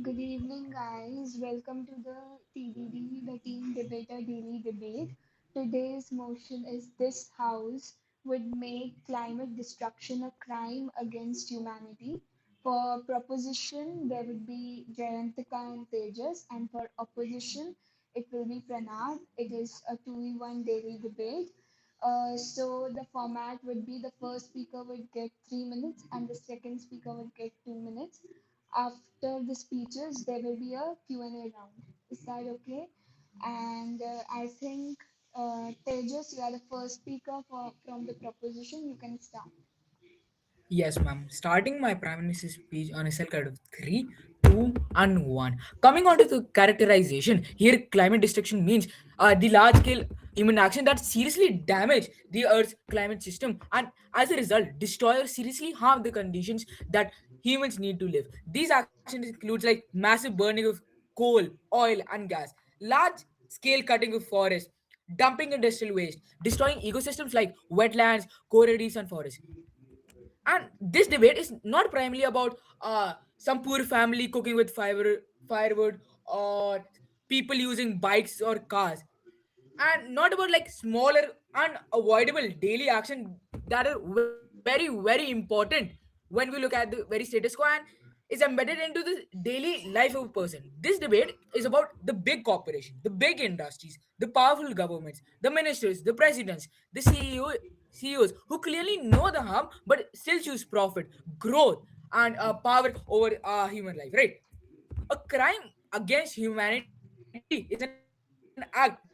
Good evening, guys. Welcome to the TDD, the Team Debater Daily Debate. Today's motion is this House would make climate destruction a crime against humanity. For proposition, there would be Jayantika and Tejas, and for opposition, it will be Pranab. It is a 2v1 daily debate. So the format would be the first speaker would get 3 minutes and the second speaker would get 2 minutes. After the speeches, there will be a Q&A round. Is that okay? And I think, Tejas, you are the first speaker from the proposition. You can start. Yes, ma'am. Starting my Prime Minister's speech on a cell card of 3, 2, and 1. Coming on to the characterization, here climate destruction means the large scale human action that seriously damage the Earth's climate system and as a result destroy or seriously harm the conditions that humans need to live. These actions include like massive burning of coal, oil, and gas, large scale cutting of forests, dumping industrial waste, destroying ecosystems like wetlands, coral reefs, and forests. And this debate is not primarily about some poor family cooking with firewood or people using bikes or cars, and not about like smaller unavoidable daily action that are very important when we look at the very status quo and is embedded into the daily life of a person. This debate is about the big corporation, the big industries, the powerful governments, the ministers, the presidents, the CEOs who clearly know the harm but still choose profit, growth, and power over human life, right? A crime against humanity is an act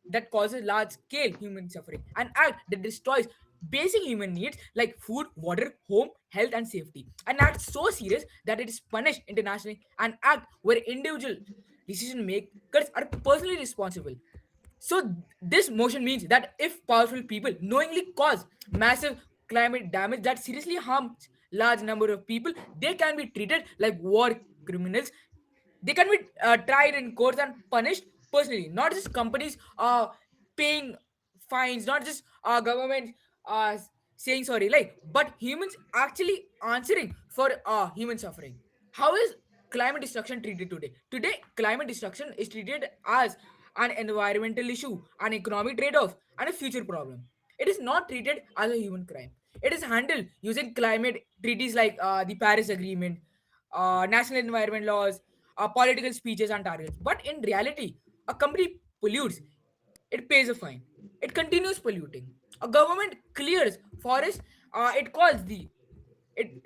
that causes large scale human suffering, an act that destroys basic human needs like food, water, home, health, and safety. An act so serious that it is punished internationally, an act where individual decision makers are personally responsible. So this motion means that if powerful people knowingly cause massive climate damage that seriously harms large number of people, they can be treated like war criminals. They can be tried in courts and punished personally, not just companies paying fines, not just government uh, saying sorry, like, but humans actually answering for human suffering. How is climate destruction treated today? Today, climate destruction is treated as an environmental issue, an economic trade-off, and a future problem. It is not treated as a human crime. It is handled using climate treaties like the Paris Agreement, national environment laws, political speeches, and targets. But in reality, a company pollutes, it pays a fine. It continues polluting. A government clears forests, it calls the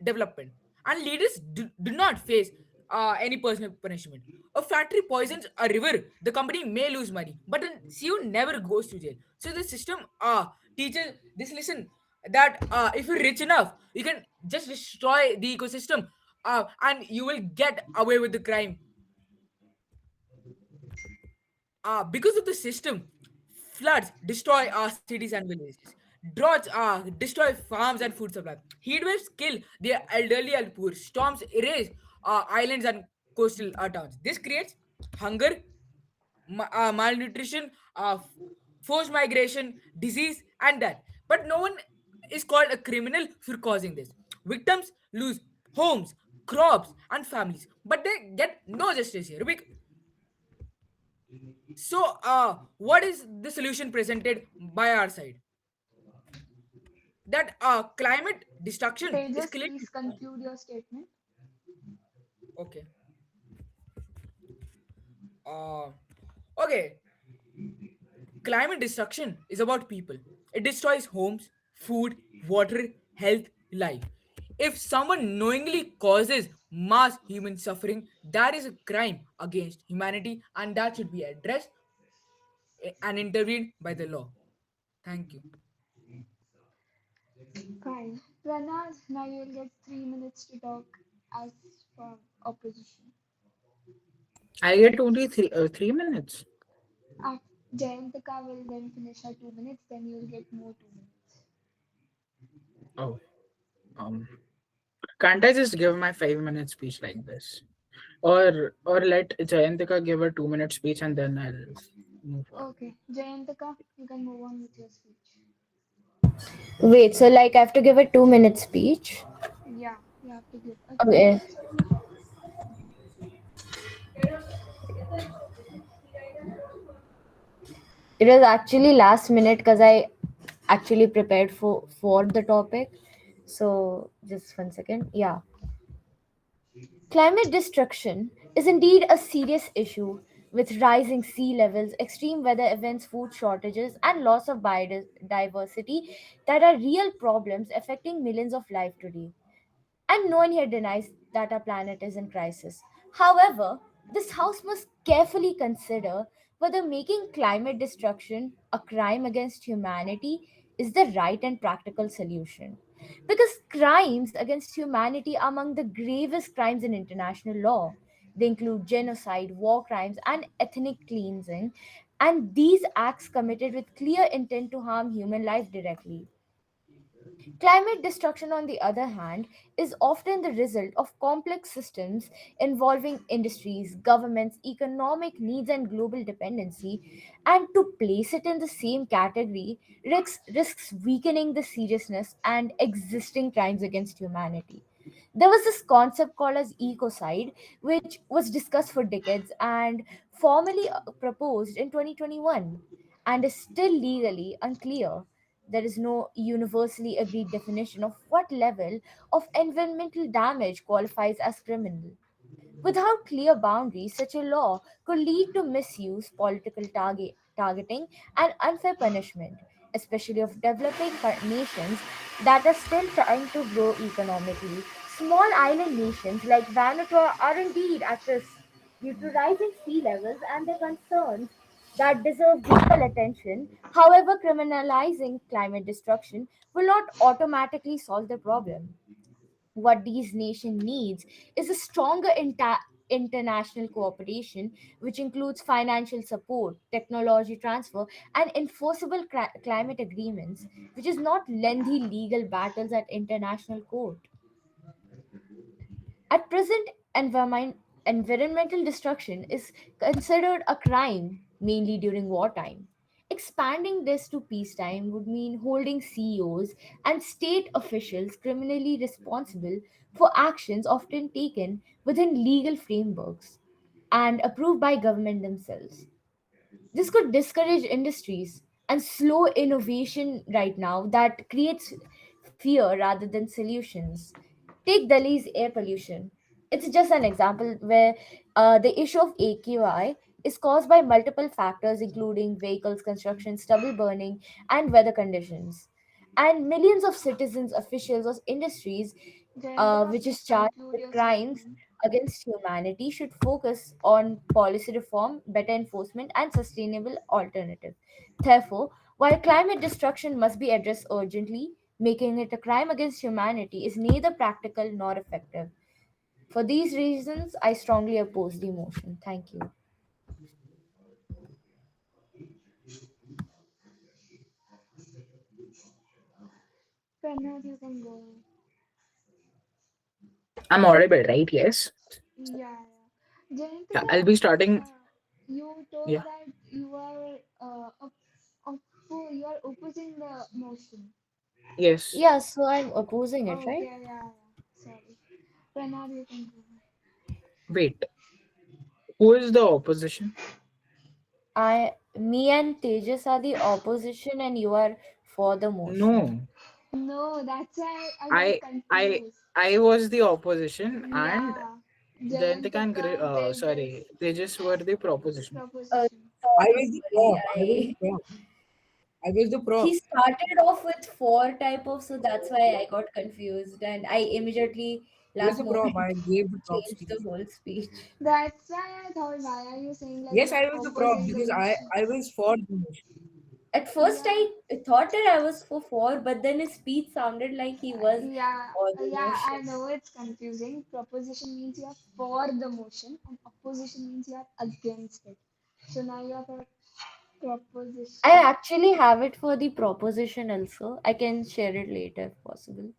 development. And leaders do not face any personal punishment. A factory poisons a river, the company may lose money, but a CEO never goes to jail. So the system teaches this lesson that if you're rich enough, you can just destroy the ecosystem and you will get away with the crime because of the system. Floods destroy our cities and villages. Droughts destroy farms and food supply. Heat waves kill the elderly and poor. Storms erase islands and coastal towns. This creates hunger, malnutrition, forced migration, disease, and death. But no one is called a criminal for causing this. Victims lose homes, crops, and families, but they get no justice here. So, what is the solution presented by our side? That climate destruction is Tejas, clearly please conclude your statement. okay. Uh, okay. Climate destruction is about people. It destroys homes, food, water, health, life. If someone knowingly causes mass human suffering, that is a crime against humanity, and that should be addressed and intervened by the law. Thank you. Fine. Pranab, now you'll get 3 minutes to talk as for opposition. I get only 3 minutes. After Jayantika will then finish her 2 minutes, then you'll get more 2 minutes. Oh, um, can't I just give my 5 minute speech like this, or let Jayantika give a 2 minute speech and then I'll move on. Okay, Jayantika, you can move on with your speech. Wait, so like I have to give a 2 minute speech? Yeah, you have to give a two Okay. minute speech. It was actually last minute because I actually prepared for the topic. So just 1 second. Yeah. Climate destruction is indeed a serious issue with rising sea levels, extreme weather events, food shortages, and loss of biodiversity that are real problems affecting millions of lives today. And no one here denies that our planet is in crisis. However, this House must carefully consider whether making climate destruction a crime against humanity is the right and practical solution. Because crimes against humanity are among the gravest crimes in international law. They include genocide, war crimes, and ethnic cleansing, and these acts committed with clear intent to harm human life directly. Climate destruction, on the other hand, is often the result of complex systems involving industries, governments, economic needs, and global dependency. And to place it in the same category risks weakening the seriousness and existing crimes against humanity. There was this concept called as ecocide, which was discussed for decades and formally proposed in 2021 and is still legally unclear. There is no universally agreed definition of what level of environmental damage qualifies as criminal. Without clear boundaries, such a law could lead to misuse, political targeting, and unfair punishment, especially of developing nations that are still trying to grow economically. Small island nations like Vanuatu are indeed at risk due to rising sea levels and their concerns that deserve global attention. However, criminalizing climate destruction will not automatically solve the problem. What these nations needs is a stronger international cooperation, which includes financial support, technology transfer, and enforceable climate agreements, which is not lengthy legal battles at international court. At present, environmental destruction is considered a crime mainly during wartime. Expanding this to peacetime would mean holding CEOs and state officials criminally responsible for actions often taken within legal frameworks and approved by government themselves. This could discourage industries and slow innovation right now that creates fear rather than solutions. Take Delhi's air pollution. It's just an example where the issue of AQI is caused by multiple factors, including vehicles, construction, stubble burning, and weather conditions. And millions of citizens, officials, or industries Jayantika, which is please charged conclude with your crimes statement. against humanity, should focus on policy reform, better enforcement, and sustainable alternatives. Therefore, while climate destruction must be addressed urgently, making it a crime against humanity is neither practical nor effective. For these reasons, I strongly oppose the motion. Thank you. Pranav, you can go. I'm audible, right? Yes. Yeah, yeah. Yeah, Jayantika, I'll be starting. you told Yeah. that you are you are opposing the motion. Yes. Yeah, so I'm opposing it, Okay, right? yeah, yeah. Sorry. Pranav, you can go. Wait. Who is the opposition? Me and Tejas are the opposition, and you are for the motion. No. No, that's why I got I I confused. I was the opposition, and Yeah. Jayantika and Jayantika, sorry, Tejas, they just were the proposition. proposition. I Sorry, was the sorry. prop. I was the prop. I was the He prop. started off with four type of, so that's why I got confused, and I immediately I was last the prop. moment I gave the prop changed speech. the whole speech. That's why I thought, why are you saying like Yes, you're I was the prop opposing the because motion? I was for the motion. At first, Yeah. I thought that I was for four, but then his speech sounded like he was Yeah, for the yeah, motion. I know it's confusing. Proposition means you are for the motion, and opposition means you are against it. So now you are for I proposition. actually have it for the proposition also. I can share it later if possible.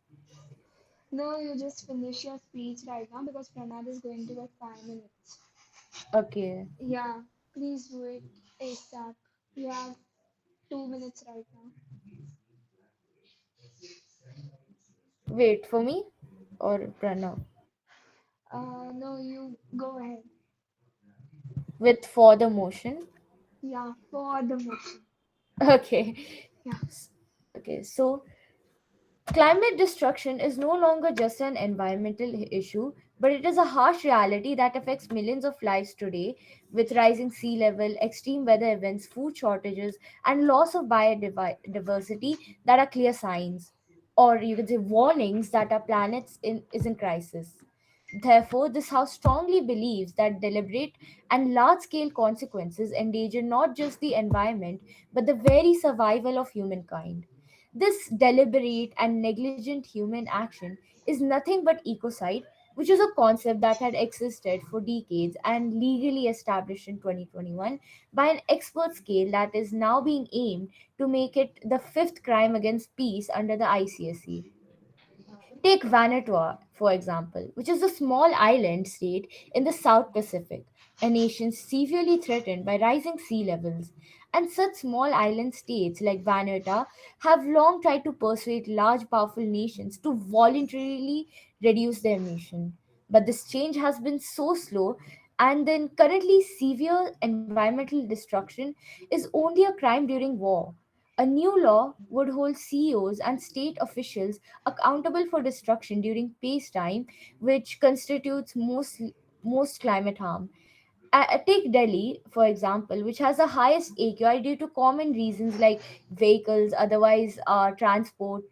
No, you just finish your speech right now because Pranad is going to get 5 minutes. Okay. Yeah, please do it ASAP. You have 2 minutes right now. Wait for me or Pranav? No, you go ahead. With for the motion. Yeah, for the motion. Okay. Yeah. Okay, so climate destruction is no longer just an environmental issue, but it is a harsh reality that affects millions of lives today, with rising sea level, extreme weather events, food shortages, and loss of biodiversity that are clear signs, or you can say warnings that our is in crisis. Therefore, this House strongly believes that deliberate and large scale consequences endanger not just the environment, but the very survival of humankind. This deliberate and negligent human action is nothing but ecocide, which is a concept that had existed for decades and legally established in 2021 by an expert scale that is now being aimed to make it the fifth crime against peace under the ICSE. Take Vanuatu, for example, which is a small island state in the South Pacific, a nation severely threatened by rising sea levels. And such small island states like Vanuatu have long tried to persuade large, powerful nations to voluntarily reduce their emission. But this change has been so slow, and then currently, severe environmental destruction is only a crime during war. A new law would hold CEOs and state officials accountable for destruction during peacetime, which constitutes most climate harm. Take Delhi, for example, which has the highest AQI due to common reasons like vehicles, otherwise transport,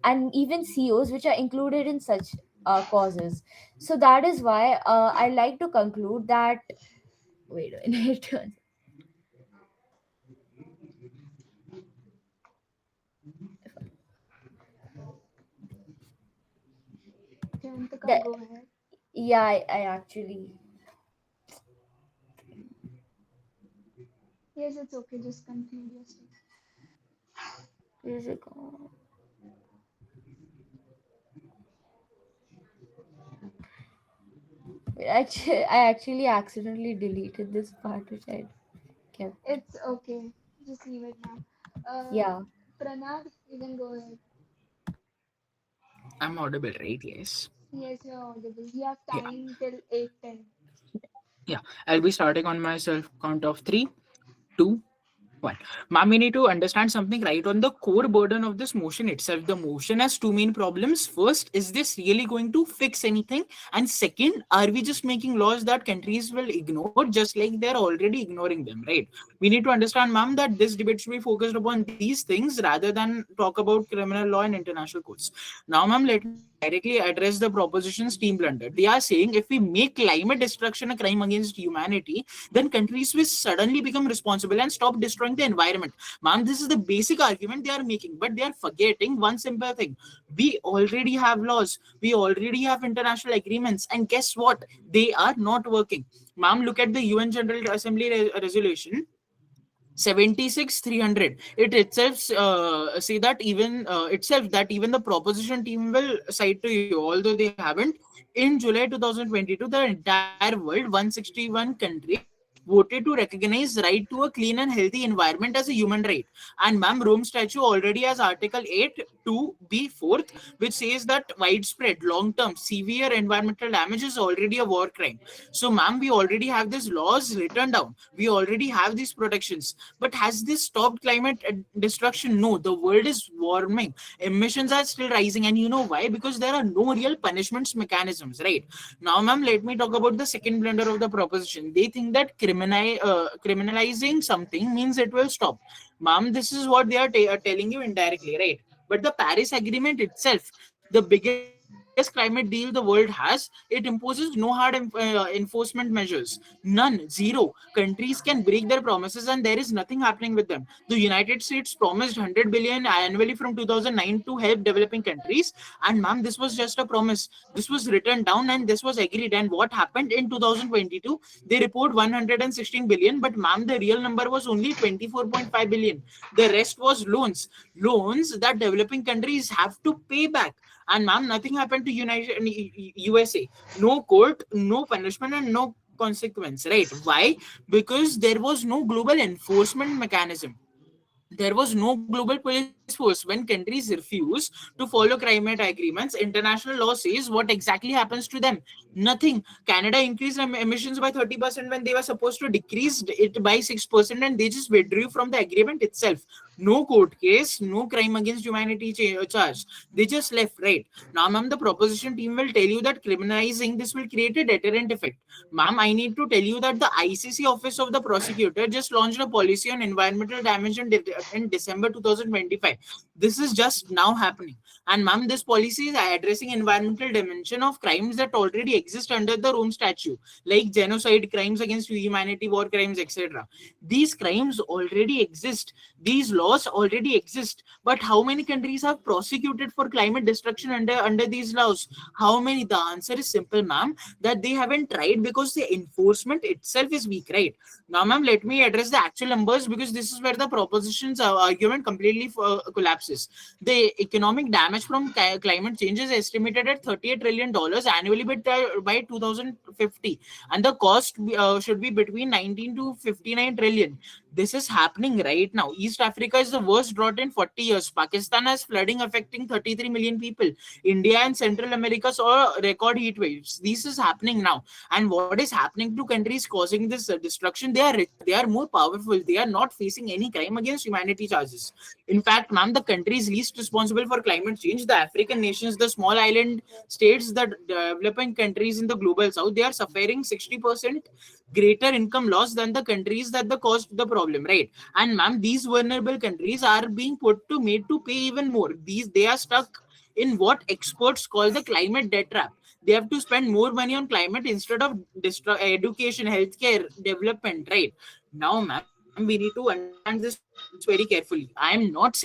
and even CEOs, which are included in such causes. So that is why I like to conclude that. Wait a minute. Jantika, that, go ahead. yeah, I actually. Yes, it's okay. Just conclude your statement. Where's it gone? I actually accidentally deleted this part which I kept. It's okay. Just leave it now. Yeah. Pranav, you can go ahead. I'm audible, right? Yes. Yes, you're audible. You have Yeah. time till 8:10. Yeah. I'll be starting on my self count of three, two, one. Ma'am, we need to understand something right on the core burden of this motion itself. The motion has two main problems. First, is this really going to fix anything? And second, are we just making laws that countries will ignore just like they're already ignoring them, right? We need to understand, ma'am, that this debate should be focused upon these things rather than talk about criminal law and international courts. Now, ma'am, let me directly address the proposition's team blunder. They are saying if we make climate destruction a crime against humanity, then countries will suddenly become responsible and stop destroying the environment. Ma'am, this is the basic argument they are making, but they are forgetting one simple thing. We already have laws, we already have international agreements, and guess what? They are not working. Ma'am, look at the UN General Assembly resolution 76 300. It itself say that even the proposition team will cite to you, although they haven't. In July 2022, the entire world, 161 countries, voted to recognize right to a clean and healthy environment as a human right. And ma'am, Rome Statute already has Article 8 to be fourth, which says that widespread, long-term, severe environmental damage is already a war crime. So, ma'am, we already have these laws written down. We already have these protections. But has this stopped climate destruction? No, the world is warming. Emissions are still rising. And you know why? Because there are no real punishments mechanisms, right? Now, ma'am, let me talk about the second blunder of the proposition. They think that criminalizing something means it will stop. Ma'am, this is what they are telling you indirectly, right? But the Paris Agreement itself, the biggest climate deal the world has, it imposes no hard enforcement measures. None, zero. Countries can break their promises and there is nothing happening with them. The United States promised 100 billion annually from 2009 to help developing countries. And ma'am, this was just a promise. This was written down and this was agreed. And what happened in 2022? They report 116 billion, but ma'am, the real number was only 24.5 billion. The rest was loans that developing countries have to pay back. And ma'am, nothing happened to USA. No court, no punishment, and no consequence, right? Why? Because there was no global enforcement mechanism. There was no global police force. When countries refuse to follow climate agreements, international law says what exactly happens to them. Nothing. Canada increased emissions by 30% when they were supposed to decrease it by 6%, and they just withdrew from the agreement itself. No court case, no crime against humanity charge. They just left, right? Now, ma'am, the proposition team will tell you that criminalizing this will create a deterrent effect. Ma'am, I need to tell you that the ICC Office of the Prosecutor just launched a policy on environmental damage in December 2025. This is just now happening. And ma'am, this policy is addressing environmental dimension of crimes that already exist under the Rome Statute, like genocide, crimes against humanity, war crimes, etc. These crimes already exist. These laws already exist. But how many countries have prosecuted for climate destruction under these laws? How many? The answer is simple, ma'am, that they haven't tried because the enforcement itself is weak, right? Now, ma'am, let me address the actual numbers because this is where the proposition's argument completely collapses. The economic damage from climate change is estimated at $38 trillion annually by 2050, and the cost should be between 19 to 59 trillion. This is happening right now. East Africa is the worst drought in 40 years. Pakistan has flooding affecting 33 million people. India and Central America saw record heat waves. This is happening now. And what is happening to countries causing this destruction? They are richer, they are more powerful, they are not facing any crime against humanity charges. In fact, ma'am, the countries least responsible for climate change, the African nations, the small island states, the developing countries in the global south, they are suffering 60% greater income loss than the countries that the caused the problem, right? And ma'am, these vulnerable countries are being put to made to pay even more. These They are stuck in what experts call the climate debt trap. They have to spend more money on climate instead of education, healthcare, development, right? Now, ma'am, we need to understand this very carefully. I am not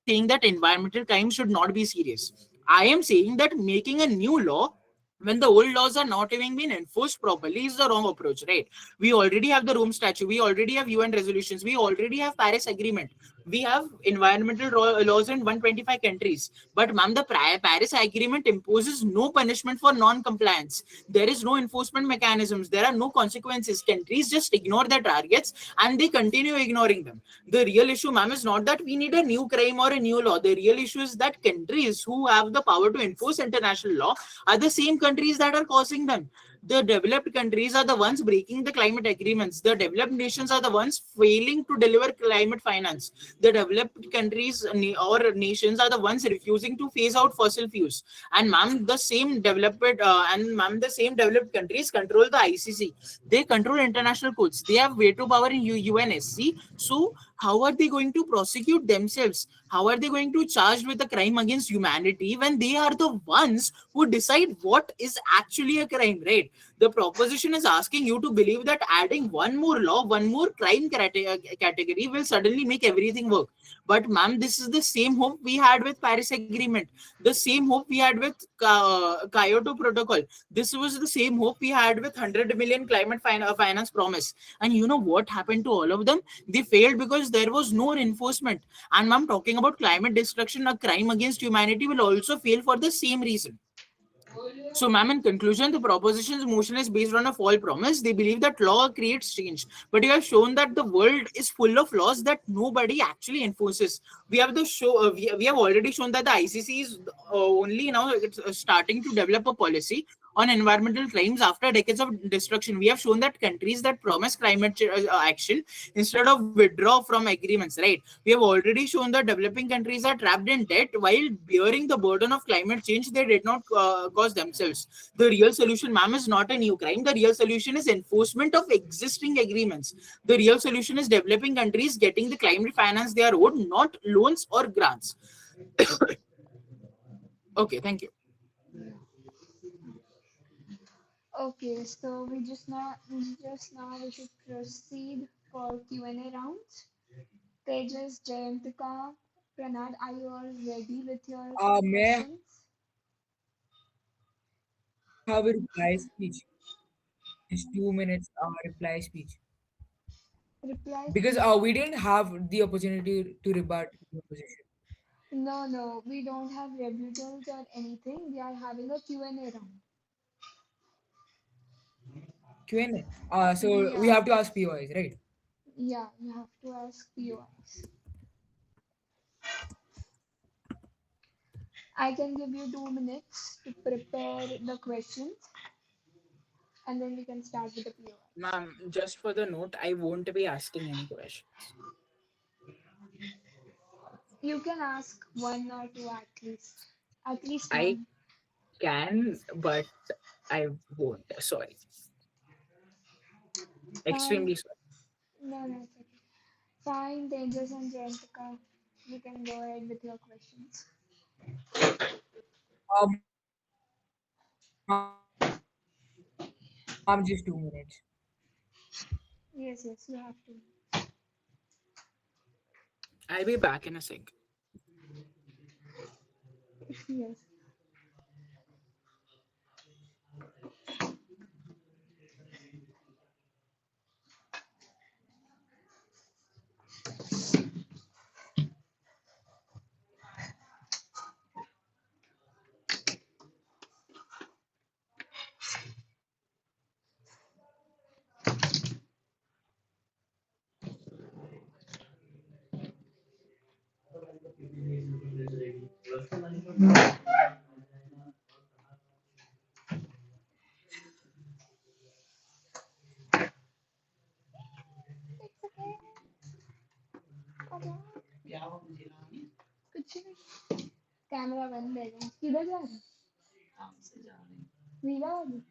saying that environmental crimes should not be serious. I am saying that making a new law when the old laws are not even being enforced properly is the wrong approach, right? We already have the Rome Statute, we already have UN resolutions, we already have Paris Agreement, we have environmental laws in 125 countries. But ma'am, the Paris Agreement imposes no punishment for non-compliance. There is no enforcement mechanisms. There are no consequences. Countries just ignore their targets and they continue ignoring them. The real issue, ma'am, is not that we need a new crime or a new law. The real issue is that countries who have the power to enforce international law are the same countries that are causing them. The developed countries are the ones breaking the climate agreements. The developed nations are the ones failing to deliver climate finance. The developed countries or nations are the ones refusing to phase out fossil fuels. And ma'am, the same developed countries control the ICC. They control international courts. They have veto power in UNSC. So how are they going to prosecute themselves? How are they going to charge with a crime against humanity when they are the ones who decide what is actually a crime, right? The proposition is asking you to believe that adding one more law, one more crime category will suddenly make everything work. But ma'am, this is the same hope we had with Paris Agreement, the same hope we had with Kyoto Protocol. This was the same hope we had with 100 million climate finance promise. And you know what happened to all of them? They failed because there was no enforcement. And ma'am, talking about climate destruction, a crime against humanity will also fail for the same reason. So, ma'am, in conclusion, the proposition's motion is based on a false promise. They believe that law creates change, but you have shown that the world is full of laws that nobody actually enforces. We have we have already shown that the ICC is only now starting to develop a policy on environmental crimes after decades of destruction. We have shown that countries that promise climate action instead of withdraw from agreements, right? We have already shown that developing countries are trapped in debt while bearing the burden of climate change they did not cause themselves. The real solution, ma'am, is not a new crime. The real solution is enforcement of existing agreements. The real solution is developing countries getting the climate finance they are owed, not loans or grants. Okay, thank you. Okay, so we should proceed for Q&A rounds. Tejas, Jayantika, Pranad, are you all ready with your May I questions? have a reply speech? Just 2 minutes reply speech. Reply Because speech. we didn't have the opportunity to rebut the opposition. No, no, we don't have rebuttals or anything. We are having a Q&A round. Q&A. So we Yeah, have to ask POIs, right? yeah, you have to ask POIs. I can give you 2 minutes to prepare the questions. and then we can start with the POI. Ma'am, just for the note, I won't be asking any questions. You can ask one or two at least. At least I one. can, but I won't. Sorry. Fine. Extremely sorry. No, no, it's okay. Fine, Tejas and Jayantika. You can go ahead with your questions. Ma'am, just 2 minutes. Yes, yes, you have to. I'll be back in a sec. Yes. It's okay. कुछ नहीं camera बंद है किधर जा रहे वीरा वाली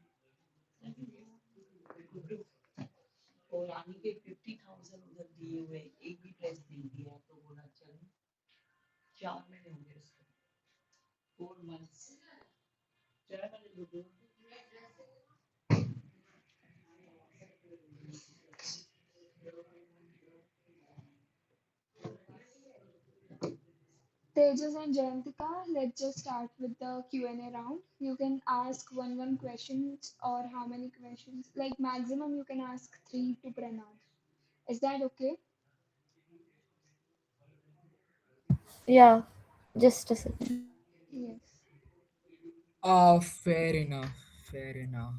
Tejas and Jayantika, let's just start with the Q&A round. You can ask one questions or how many questions? Like maximum you can ask three to Pranav. Is that okay? Yeah, just a second. Yes. Fair enough. Fair enough.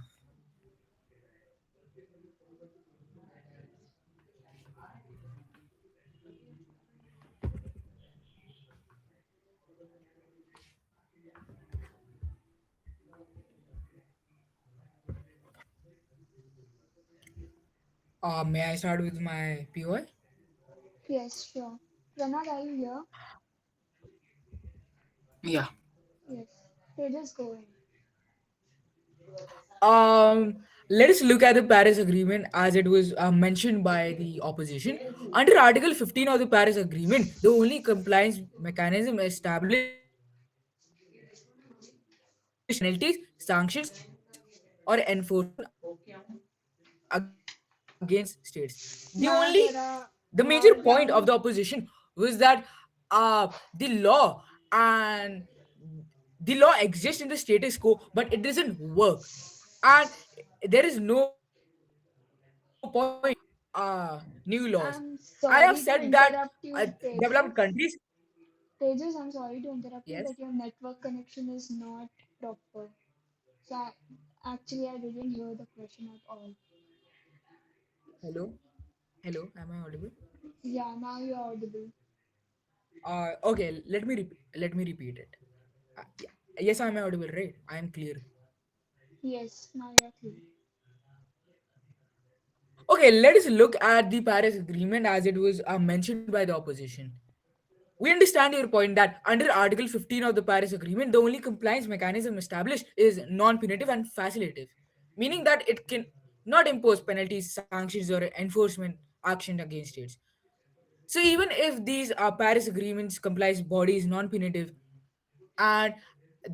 May I start with my POI? Yes, sure. Pranav, are you here? Yeah. Yes. Tejas, go ahead. Let us look at the Paris Agreement as it was mentioned by the opposition. Under Article 15 of the Paris Agreement, the only compliance mechanism established penalties, sanctions, or enforcement against states. The मैं major तेरा point of the बहुत opposition loud was that the law and the law exists in the status quo, but it doesn't work, and there is no point new laws. I'm I have sorry to said that interrupt you, developed Tejas. countries. Tejas, I'm sorry to interrupt you, Yes. but your network connection is not proper. So actually, I didn't hear the question at all. Hello. Hello. Am I audible? Yeah, now you're audible. Okay. Let me repeat it. Yeah. Yes, I am audible. Right. I am clear. Yes, now you're clear. Okay. Let us look at the Paris Agreement as it was mentioned by the opposition. We understand your point that under Article 15 of the Paris Agreement, the only compliance mechanism established is non punitive and facilitative, meaning that it can not impose penalties, sanctions, or enforcement action against states. So, even if these Paris Agreements complies body is non punitive, and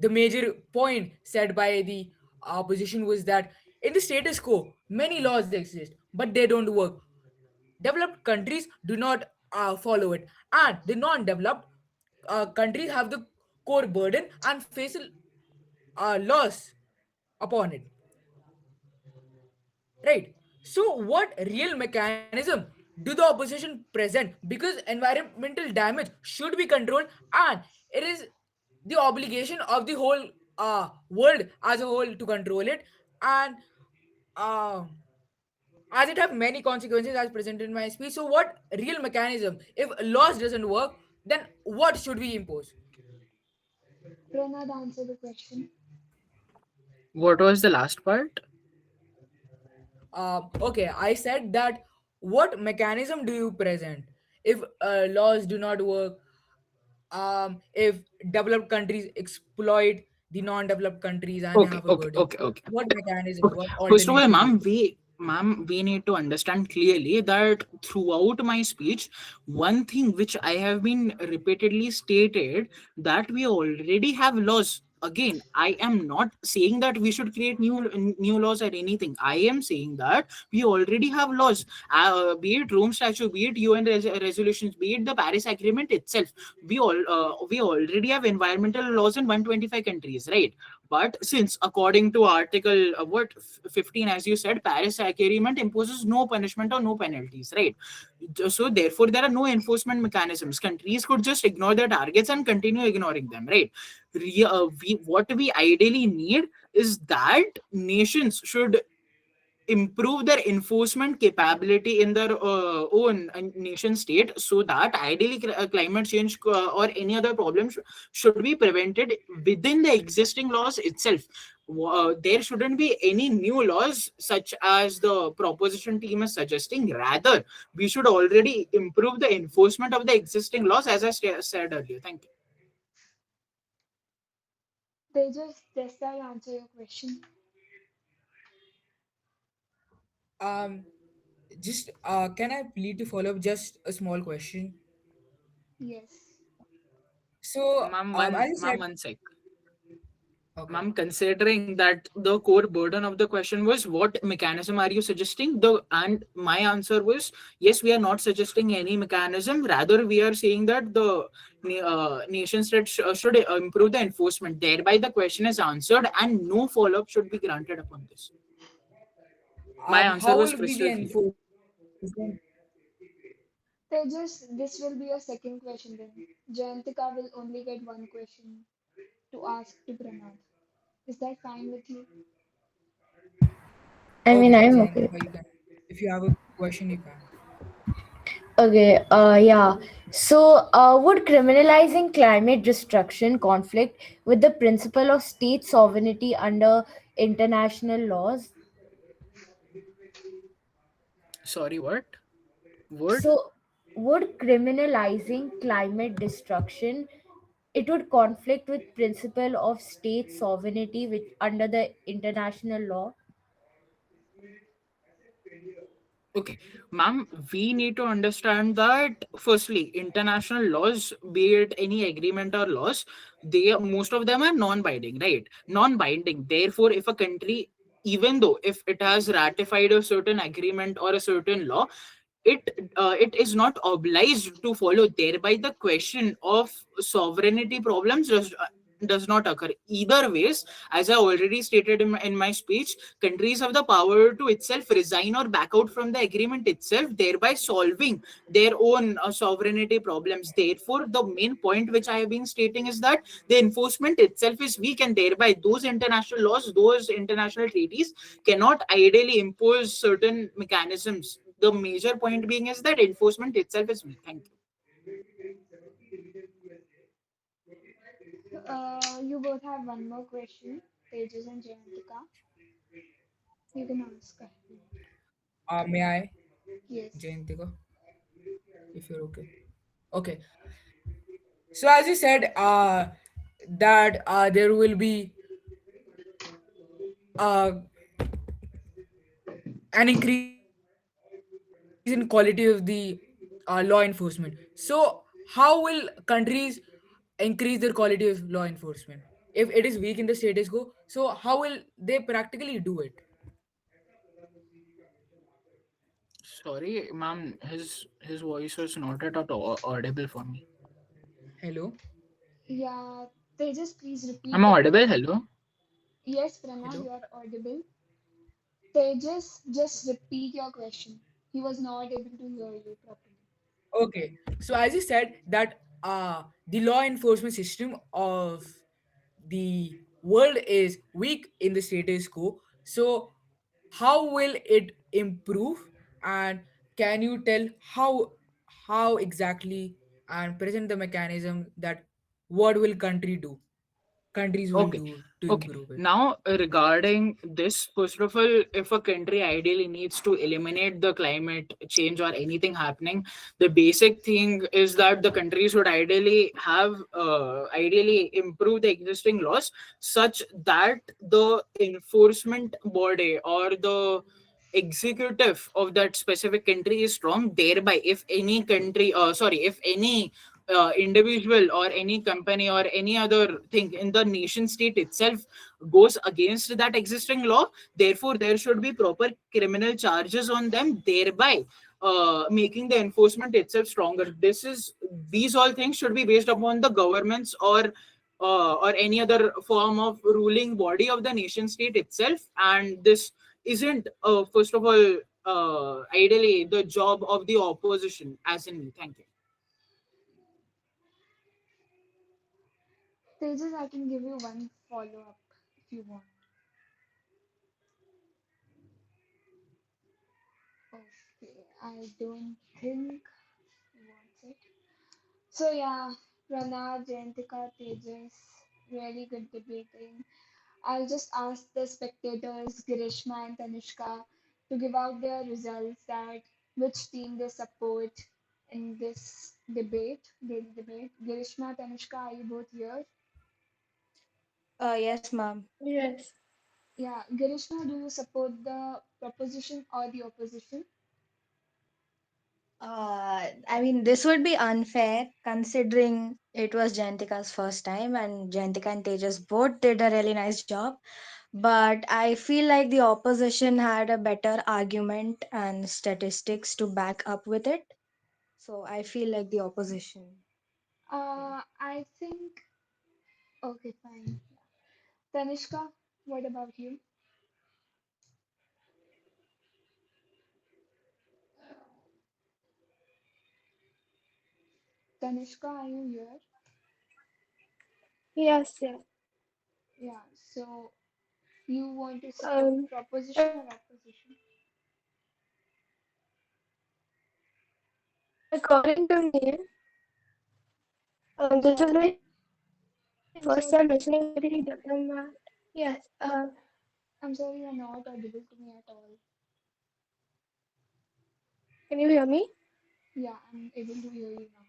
the major point said by the opposition was that in the status quo, many laws exist, but they don't work. Developed countries do not follow it, and the non-developed countries have the core burden and face loss upon it, right? So what real mechanism do the opposition present? Because environmental damage should be controlled, and it is the obligation of the whole world as a whole to control it, and uh, as it have many consequences as presented in my speech. So what real mechanism, if laws doesn't work, then what should we impose? Pranad, answer the question. What was the last part? Okay, I said that what mechanism do you present if laws do not work, if developed countries exploit the non-developed countries and Okay, have a okay, burden, okay, so okay. what mechanism, Okay. what First of all, alternative you we need to understand clearly that throughout my speech, one thing which I have been repeatedly stated, that we already have laws. Again, I am not saying that we should create new laws or anything. I am saying that we already have laws, be it Rome Statute, be it UN resolutions, be it the Paris Agreement itself. We already have environmental laws in 125 countries, right? But since, according to Article 15, as you said, Paris Agreement imposes no punishment or no penalties, right? So therefore, there are no enforcement mechanisms. Countries could just ignore their targets and continue ignoring them, right? What we ideally need is that nations should improve their enforcement capability in their own nation state, so that ideally climate change or any other problem should be prevented within the existing laws itself. There shouldn't be any new laws such as the proposition team is suggesting. Rather, we should already improve the enforcement of the existing laws, as I said earlier. Thank you. They just does that answer your question? um just can I plead to follow up just a small question? Yes. So as you Ma'am, said, one sec. okay. Ma'am, considering that the core burden of the question was what mechanism are you suggesting? And my answer was yes, we are not suggesting any mechanism. Rather, we are saying that the nation state should improve the enforcement. Thereby, the question is answered, and no follow up should be granted upon this. My answer How was will be the crystal clear. enforcement? They just this will be your second question then. Jayantika will only get one question to ask to Pranav. Is that fine with you? I mean, Okay, I'm okay. Jayantika, you can. If you have a question, you can. Okay, yeah. So, would criminalizing climate destruction conflict with the principle of state sovereignty under international laws? Sorry, what? Word? So, would criminalizing climate destruction, it would conflict with principle of state sovereignty which under the international law? Okay, ma'am, we need to understand that firstly, international laws, be it any agreement or laws, most of them are non-binding, right? Non-binding. Therefore, if a country, even though if it has ratified a certain agreement or a certain law, it is not obliged to follow. Thereby, the question of sovereignty problems does not occur. Either ways, as I already stated in my speech, countries have the power to itself resign or back out from the agreement itself, thereby solving their own sovereignty problems. Therefore, the main point which I have been stating is that the enforcement itself is weak, and thereby those international laws, those international treaties cannot ideally impose certain mechanisms. The major point being is that enforcement itself is weak. Thank you. You both have one more question, Tejas and Jayantika. You can ask. May I, Yes. Jayantika, if you're okay? Okay. So as you said, that there will be uh, an increase in quality of the law enforcement. So how will countries increase their quality of law enforcement if it is weak in the status quo? So how will they practically do it? Sorry, ma'am, his voice was not at all audible for me. Hello, Yeah, Tejas, please Am repeat I it. audible? Hello? Yes, Pranav, hello. you are audible. Tejas, just repeat your question. He was not able to hear you properly. Okay, so as you said that the law enforcement system of the world is weak in the status quo. So how will it improve? And can you tell how exactly and present the mechanism that what will country do? countries will Okay. do Okay. improve it. Now, regarding this, first of all, if a country ideally needs to eliminate the climate change or anything happening, the basic thing is that the country should ideally improve the existing laws such that the enforcement body or the executive of that specific country is strong. Thereby, if any if any individual or any company or any other thing in the nation state itself goes against that existing law, therefore there should be proper criminal charges on them, thereby making the enforcement itself stronger. These all things should be based upon the governments or any other form of ruling body of the nation state itself, and this isn't first of all ideally the job of the opposition as in me. Thank you. Tejas, I can give you one follow up if you want. Okay, I don't think he wants it. So yeah, Pranad, Jayantika, Tejas, really good debating. I'll just ask the spectators, Girishma and Tanishka, to give out their results that which team they support in this daily debate. Girishma, Tanishka, are you both here? Yes, ma'am. Yes. Yeah, Girishma, do you support the proposition or the opposition? I mean, this would be unfair considering it was Jayantika's first time, and Jayantika and Tejas both did a really nice job. But I feel like the opposition had a better argument and statistics to back up with it. So I feel like the opposition. I think, okay, fine. Tanishka, what about you? Tanishka, are you here? Yes, yes. Yeah, so you want to support Um, proposition or opposition? According to me, I'm this is sorry, my first time listening to the I'm sorry, diplomat. Yes. I'm sorry, you're not audible to me at all. Can you hear me? Yeah, I'm able to hear you now.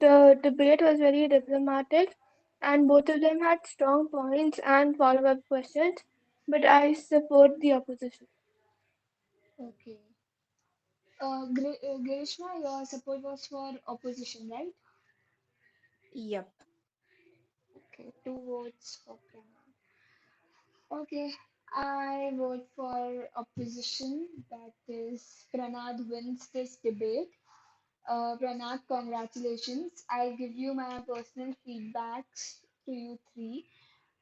The debate was very diplomatic, and both of them had strong points and follow-up questions. But I support the opposition. Okay. Grishma, your support was for opposition, right? Yep. Okay, two votes for Pranab. Okay, I vote for opposition. That is, Pranad wins this debate. Pranad, congratulations. I'll give you my personal feedbacks to you three.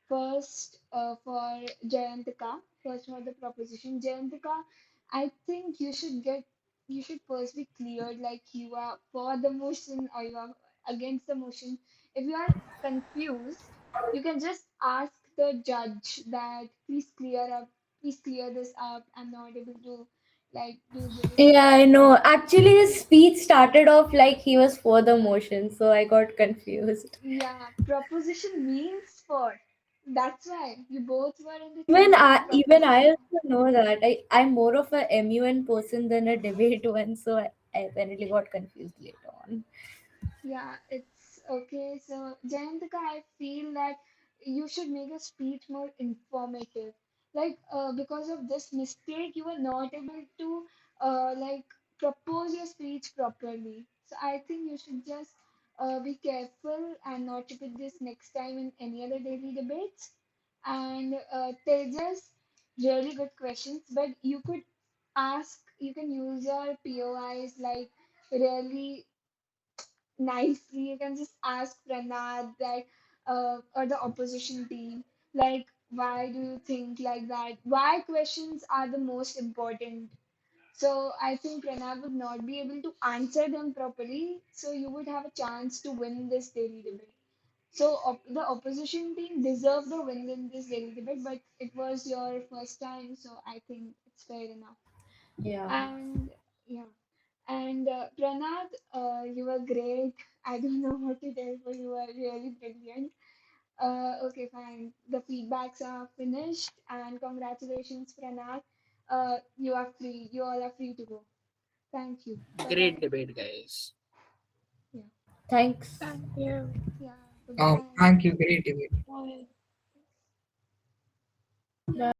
First, for Jayantika, first for the proposition. Jayantika, I think you should first be cleared like you are for the motion or you are against the motion. If you are confused, you can just ask the judge that please clear this up. I'm not able to like do this. Yeah, I know. Actually, his speech started off like he was for the motion, so I got confused. Yeah, proposition means for. That's why you both were in the Even team of I proposition. also know that. I'm more of a MUN person than a debate one, so I apparently got confused later on. Yeah, it's okay. So, Jayantika, I feel that you should make a speech more informative. Like, because of this mistake, you were not able to like propose your speech properly. So, I think you should just be careful and not repeat this next time in any other daily debates. And Tejas, really good questions, but you can use your POIs like really nicely. You can just ask Pranad that, or the opposition team, like, why do you think like that? Why questions are the most important? So I think Pranad would not be able to answer them properly. So you would have a chance to win this daily debate. So the opposition team deserved the win in this daily debate, but it was your first time, so I think it's fair enough. Yeah. And yeah. And Pranad, you were great. I don't know what to tell, but you are really brilliant. Okay, fine. The feedbacks are finished, and congratulations, Pranag. You are free. You all are free to go. Thank you. Bye Great bye. debate, guys. Yeah. Thanks. Thank you. Yeah. Bye bye. Thank you. Great debate. Bye. Bye.